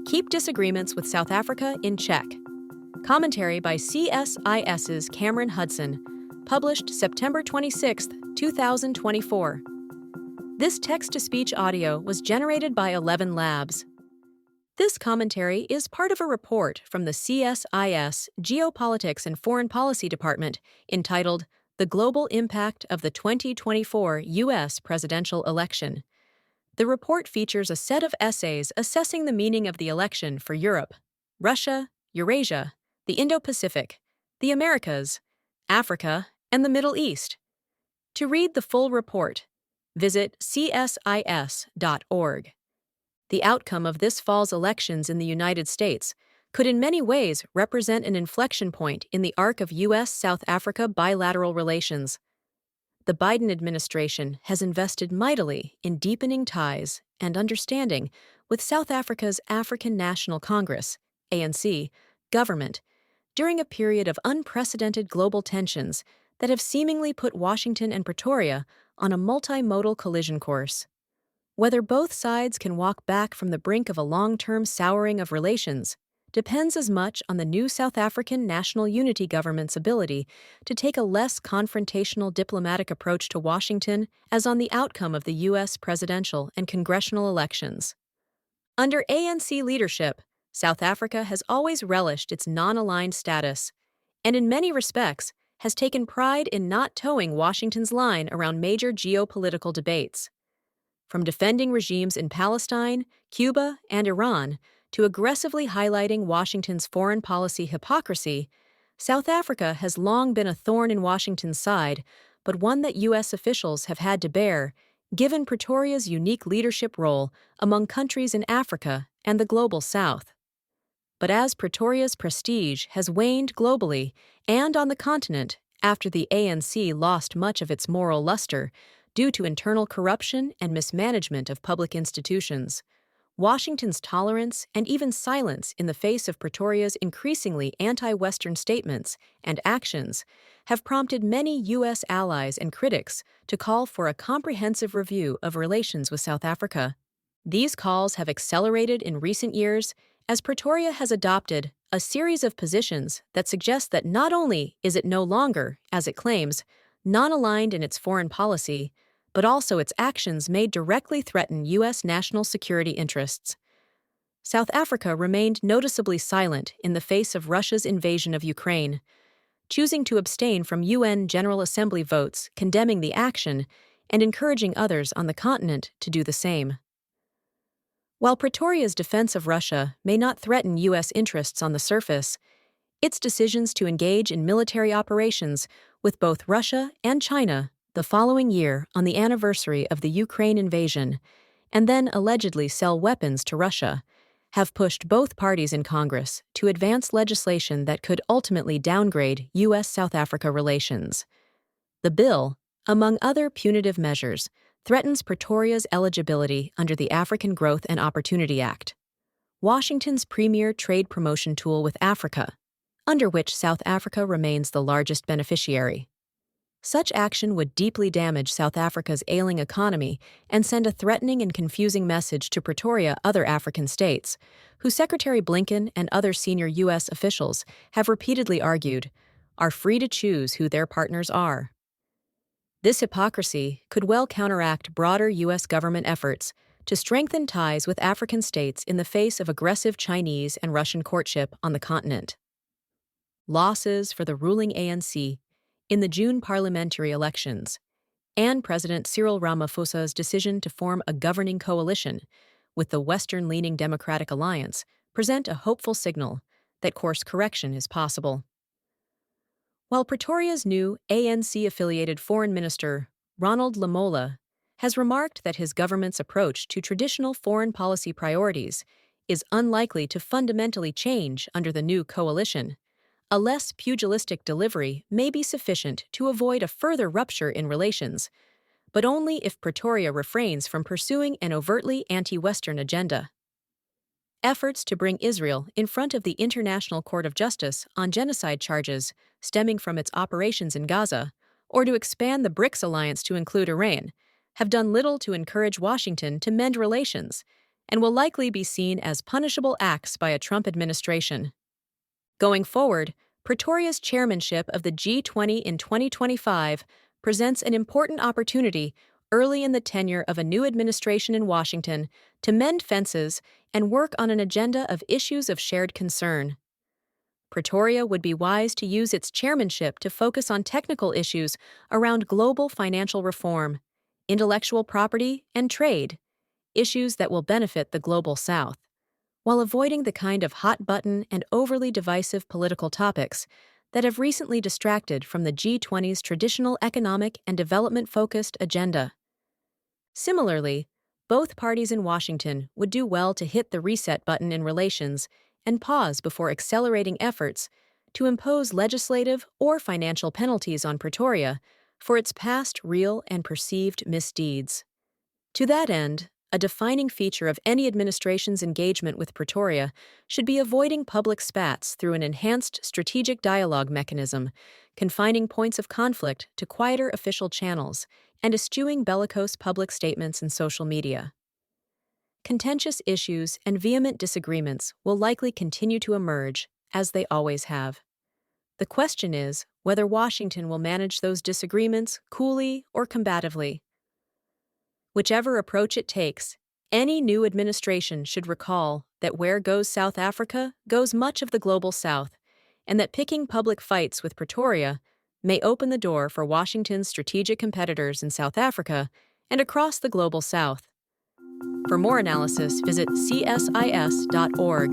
Keep disagreements with South Africa in check. Commentary by CSIS's Cameron Hudson, published September 26, 2024. This text-to-speech audio was generated by 11 Labs. This commentary is part of a report from the CSIS Geopolitics and Foreign Policy Department entitled The Global Impact of the 2024 U.S. Presidential Election. The report features a set of essays assessing the meaning of the election for Europe, Russia, Eurasia, the Indo-Pacific, the Americas, Africa, and the Middle East. To read the full report, visit csis.org. The outcome of this fall's elections in the United States could in many ways represent an inflection point in the arc of U.S.-South Africa bilateral relations. The Biden administration has invested mightily in deepening ties and understanding with South Africa's African National Congress, ANC, government during a period of unprecedented global tensions that have seemingly put Washington and Pretoria on a multimodal collision course. Whether both sides can walk back from the brink of a long-term souring of relations depends as much on the new South African National Unity Government's ability to take a less confrontational diplomatic approach to Washington as on the outcome of the U.S. presidential and congressional elections. Under ANC leadership, South Africa has always relished its non-aligned status, and in many respects has taken pride in not towing Washington's line around major geopolitical debates. From defending regimes in Palestine, Cuba, and Iran, to aggressively highlighting Washington's foreign policy hypocrisy, South Africa has long been a thorn in Washington's side, but one that U.S. officials have had to bear, given Pretoria's unique leadership role among countries in Africa and the global South. But as Pretoria's prestige has waned globally and on the continent after the ANC lost much of its moral luster due to internal corruption and mismanagement of public institutions, Washington's tolerance and even silence in the face of Pretoria's increasingly anti-Western statements and actions have prompted many U.S. allies and critics to call for a comprehensive review of relations with South Africa. These calls have accelerated in recent years as Pretoria has adopted a series of positions that suggest that not only is it no longer, as it claims, non-aligned in its foreign policy, but also its actions may directly threaten U.S. national security interests. South Africa remained noticeably silent in the face of Russia's invasion of Ukraine, choosing to abstain from UN General Assembly votes condemning the action and encouraging others on the continent to do the same. While Pretoria's defense of Russia may not threaten U.S. interests on the surface, its decisions to engage in military operations with both Russia and China the following year on the anniversary of the Ukraine invasion, and then allegedly sell weapons to Russia, have pushed both parties in Congress to advance legislation that could ultimately downgrade U.S.-South Africa relations. The bill, among other punitive measures, threatens Pretoria's eligibility under the African Growth and Opportunity Act, Washington's premier trade promotion tool with Africa, under which South Africa remains the largest beneficiary. Such action would deeply damage South Africa's ailing economy and send a threatening and confusing message to Pretoria other African states, who Secretary Blinken and other senior U.S. officials have repeatedly argued are free to choose who their partners are. This hypocrisy could well counteract broader U.S. government efforts to strengthen ties with African states in the face of aggressive Chinese and Russian courtship on the continent. Losses for the ruling ANC in the June parliamentary elections, and President Cyril Ramaphosa's decision to form a governing coalition with the Western-leaning Democratic Alliance present a hopeful signal that course correction is possible. While Pretoria's new ANC-affiliated Foreign Minister, Ronald Lamola, has remarked that his government's approach to traditional foreign policy priorities is unlikely to fundamentally change under the new coalition, a less pugilistic delivery may be sufficient to avoid a further rupture in relations, but only if Pretoria refrains from pursuing an overtly anti-Western agenda. Efforts to bring Israel in front of the International Court of Justice on genocide charges stemming from its operations in Gaza, or to expand the BRICS alliance to include Iran, have done little to encourage Washington to mend relations, and will likely be seen as punishable acts by a Trump administration. Going forward, Pretoria's chairmanship of the G20 in 2025 presents an important opportunity early in the tenure of a new administration in Washington to mend fences and work on an agenda of issues of shared concern. Pretoria would be wise to use its chairmanship to focus on technical issues around global financial reform, intellectual property, and trade, issues that will benefit the Global South, while avoiding the kind of hot-button and overly divisive political topics that have recently distracted from the G20's traditional economic and development-focused agenda. Similarly, both parties in Washington would do well to hit the reset button in relations and pause before accelerating efforts to impose legislative or financial penalties on Pretoria for its past real and perceived misdeeds. To that end, a defining feature of any administration's engagement with Pretoria should be avoiding public spats through an enhanced strategic dialogue mechanism, confining points of conflict to quieter official channels, and eschewing bellicose public statements in social media. Contentious issues and vehement disagreements will likely continue to emerge, as they always have. The question is whether Washington will manage those disagreements coolly or combatively. Whichever approach it takes, any new administration should recall that where goes South Africa goes much of the Global South, and that picking public fights with Pretoria may open the door for Washington's strategic competitors in South Africa and across the Global South. For more analysis, visit csis.org.